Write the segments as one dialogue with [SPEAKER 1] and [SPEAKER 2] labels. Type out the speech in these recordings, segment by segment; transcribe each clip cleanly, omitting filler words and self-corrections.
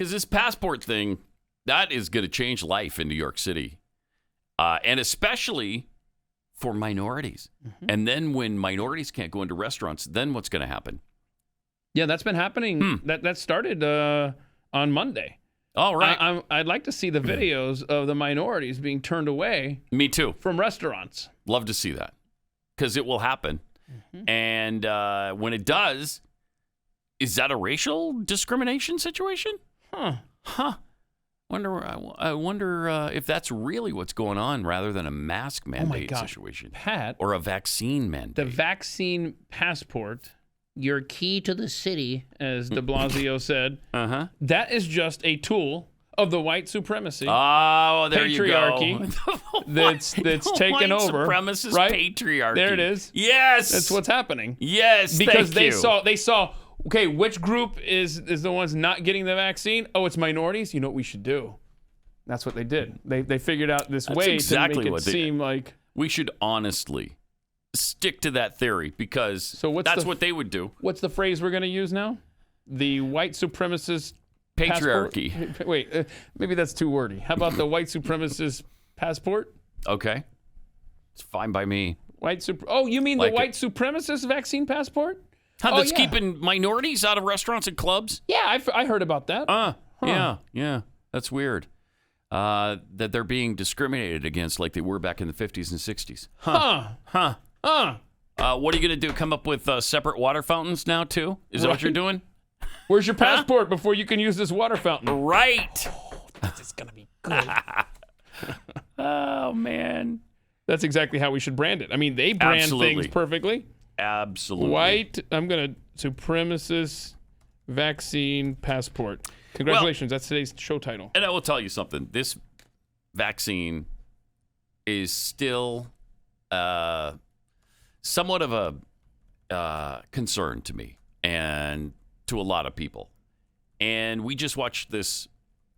[SPEAKER 1] Because this passport thing, that is going to change life in New York City. And especially for minorities. Mm-hmm. And then when minorities can't go into restaurants, then what's going to happen?
[SPEAKER 2] Yeah, that's been happening. That started on Monday.
[SPEAKER 1] All right.
[SPEAKER 2] I'd like to see the videos of the minorities being turned away.
[SPEAKER 1] Me too.
[SPEAKER 2] From restaurants.
[SPEAKER 1] Love to see that. Because it will happen. Mm-hmm. And when it does, is that a racial discrimination situation? Huh. I wonder if that's really what's going on rather than a mask mandate situation.
[SPEAKER 2] Pat.
[SPEAKER 1] Or a vaccine mandate.
[SPEAKER 2] The vaccine passport, your key to the city, as de Blasio said, that is just a tool of the white supremacy.
[SPEAKER 1] Oh, there
[SPEAKER 2] patriarchy
[SPEAKER 1] you go.
[SPEAKER 2] that's taken over.
[SPEAKER 1] Supremacist
[SPEAKER 2] right?
[SPEAKER 1] patriarchy.
[SPEAKER 2] There it is.
[SPEAKER 1] Yes.
[SPEAKER 2] That's what's happening.
[SPEAKER 1] Yes,
[SPEAKER 2] because
[SPEAKER 1] thank
[SPEAKER 2] they saw, okay, which group is the ones not getting the vaccine? Oh, it's minorities. You know what we should do? That's what they did. They figured out this way to make it seem like
[SPEAKER 1] we should honestly stick to that theory because that's what they would do.
[SPEAKER 2] What's the phrase we're going to use now? The white supremacist
[SPEAKER 1] patriarchy.
[SPEAKER 2] Passport? Wait, maybe that's too wordy. How about the white supremacist passport?
[SPEAKER 1] Okay, it's fine by me.
[SPEAKER 2] Oh, you mean like the white supremacist vaccine passport?
[SPEAKER 1] That's keeping minorities out of restaurants and clubs?
[SPEAKER 2] Yeah, I heard about that.
[SPEAKER 1] Yeah. That's weird. That they're being discriminated against like they were back in the 50s and 60s. What are you going to do? Come up with separate water fountains now, too? Is that what you're doing?
[SPEAKER 2] Where's your passport before you can use this water fountain?
[SPEAKER 1] Right.
[SPEAKER 2] Oh, this is going to be good.
[SPEAKER 1] Oh, man.
[SPEAKER 2] That's exactly how we should brand it. I mean, they brand things perfectly.
[SPEAKER 1] Absolutely.
[SPEAKER 2] White, supremacist vaccine passport. Congratulations. That's today's show title.
[SPEAKER 1] And I will tell you something. This vaccine is still somewhat of a concern to me and to a lot of people. And we just watched this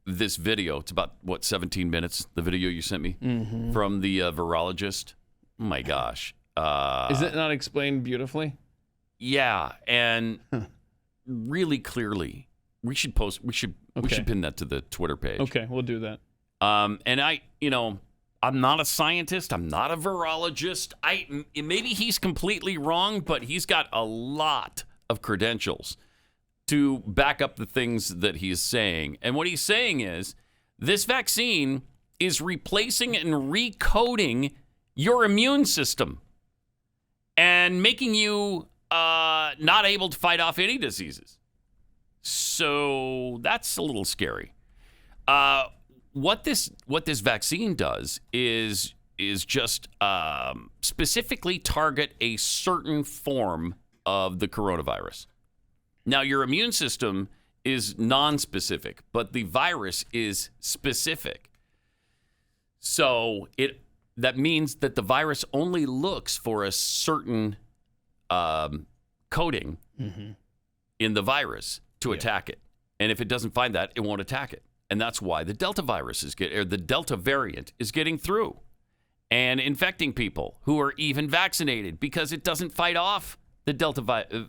[SPEAKER 1] video. It's about, 17 minutes, the video you sent me from the virologist. Oh, my gosh.
[SPEAKER 2] Is it not explained beautifully?
[SPEAKER 1] Yeah. And really clearly, we should pin that to the Twitter page.
[SPEAKER 2] Okay, we'll do that.
[SPEAKER 1] And I'm not a scientist. I'm not a virologist. Maybe he's completely wrong, but he's got a lot of credentials to back up the things that he is saying. And what he's saying is this vaccine is replacing and recoding your immune system and making you not able to fight off any diseases. So that's a little scary. What this vaccine does is just specifically target a certain form of the coronavirus. Now, your immune system is non-specific, but the virus is specific. So that means that the virus only looks for a certain coding in the virus to attack it. And if it doesn't find that, it won't attack it. And that's why the Delta the Delta variant is getting through and infecting people who are even vaccinated because it doesn't fight off the Delta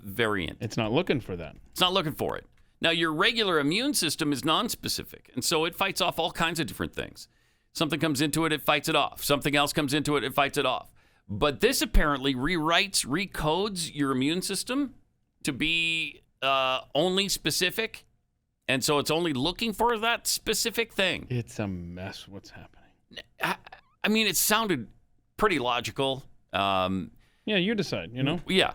[SPEAKER 1] variant.
[SPEAKER 2] It's not looking for that.
[SPEAKER 1] It's not looking for it. Now, your regular immune system is nonspecific, and so it fights off all kinds of different things. Something comes into it, it fights it off. Something else comes into it, it fights it off. But this apparently recodes your immune system to be only specific. And so it's only looking for that specific thing.
[SPEAKER 2] It's a mess what's happening.
[SPEAKER 1] I mean, it sounded pretty logical.
[SPEAKER 2] Yeah, you decide,
[SPEAKER 1] Yeah.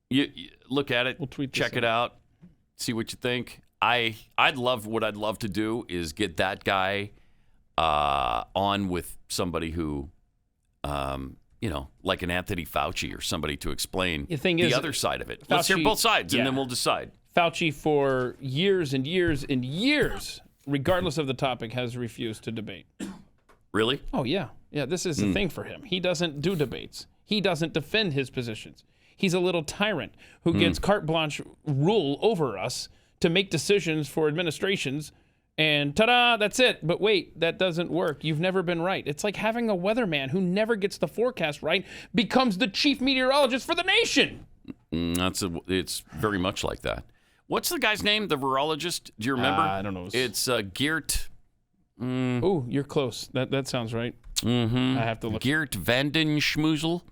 [SPEAKER 1] You look at it,
[SPEAKER 2] we'll tweet
[SPEAKER 1] check it out, see what you think. I'd love to do is get that guy on with somebody who, like an Anthony Fauci or somebody to explain the other side of it. Let's hear both sides, and then we'll decide.
[SPEAKER 2] Fauci, for years and years and years, regardless of the topic, has refused to debate.
[SPEAKER 1] Really?
[SPEAKER 2] Oh, yeah. Yeah, this is the thing for him. He doesn't do debates. He doesn't defend his positions. He's a little tyrant who gets carte blanche rule over us to make decisions for administrations, and ta-da, that's it. But wait, that doesn't work. You've never been right. It's like having a weatherman who never gets the forecast right becomes the chief meteorologist for the nation.
[SPEAKER 1] It's very much like that. What's the guy's name? The virologist? Do you remember?
[SPEAKER 2] I don't know.
[SPEAKER 1] It's Geert.
[SPEAKER 2] Oh, you're close. That sounds right.
[SPEAKER 1] Mm-hmm.
[SPEAKER 2] I have to look.
[SPEAKER 1] Geert Vanden Schmoozle.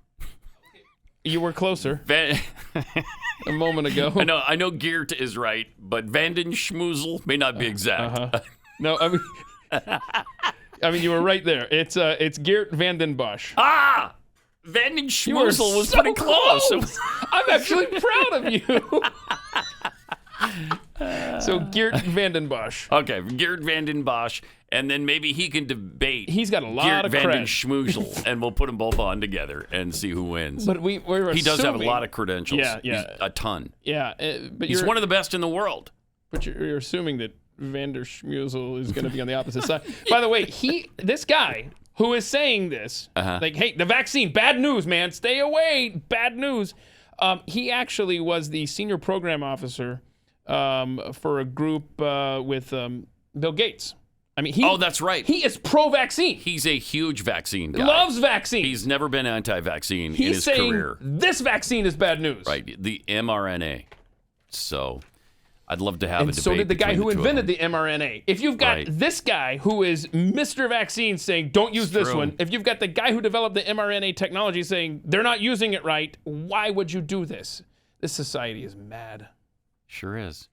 [SPEAKER 2] You were closer a moment ago.
[SPEAKER 1] I know Geert is right, but Vanden Schmoozle may not be exact.
[SPEAKER 2] No, I mean you were right there. It's Geert Vanden Bosch.
[SPEAKER 1] Ah! Vanden Schmoozle was
[SPEAKER 2] so
[SPEAKER 1] pretty close.
[SPEAKER 2] I'm actually proud of you. So Geert Vanden Bosch.
[SPEAKER 1] Okay, Geert Vanden Bosch, and then maybe he can debate.
[SPEAKER 2] He's got a lot
[SPEAKER 1] Geert
[SPEAKER 2] of
[SPEAKER 1] Vanden
[SPEAKER 2] cred.
[SPEAKER 1] Schmoozle, and we'll put them both on together and see who wins.
[SPEAKER 2] But we're
[SPEAKER 1] he does have a
[SPEAKER 2] assuming-
[SPEAKER 1] lot of credentials.
[SPEAKER 2] Yeah.
[SPEAKER 1] He's a ton.
[SPEAKER 2] Yeah, but
[SPEAKER 1] He's one of the best in the world.
[SPEAKER 2] But you're assuming that Vander Schmoozle is going to be on the opposite side. By the way, this guy who is saying this, like, hey, the vaccine, bad news, man, stay away, bad news. He actually was the senior program officer for a group with Bill Gates. I mean,
[SPEAKER 1] that's right.
[SPEAKER 2] He is pro-vaccine.
[SPEAKER 1] He's a huge vaccine guy.
[SPEAKER 2] Loves vaccine.
[SPEAKER 1] He's never been anti-vaccine in
[SPEAKER 2] He's
[SPEAKER 1] his
[SPEAKER 2] saying
[SPEAKER 1] career.
[SPEAKER 2] this vaccine is bad news.
[SPEAKER 1] Right, the mRNA. So I'd love to have a
[SPEAKER 2] And
[SPEAKER 1] debate.
[SPEAKER 2] so did the guy
[SPEAKER 1] between
[SPEAKER 2] who
[SPEAKER 1] the two of
[SPEAKER 2] invented
[SPEAKER 1] them.
[SPEAKER 2] the mRNA. If you've got
[SPEAKER 1] Right.
[SPEAKER 2] this guy who is Mr. Vaccine saying, don't use this
[SPEAKER 1] true.
[SPEAKER 2] one, if you've got the guy who developed the mRNA technology saying, they're not using it right, why would you do this? This society is mad.
[SPEAKER 1] Sure is.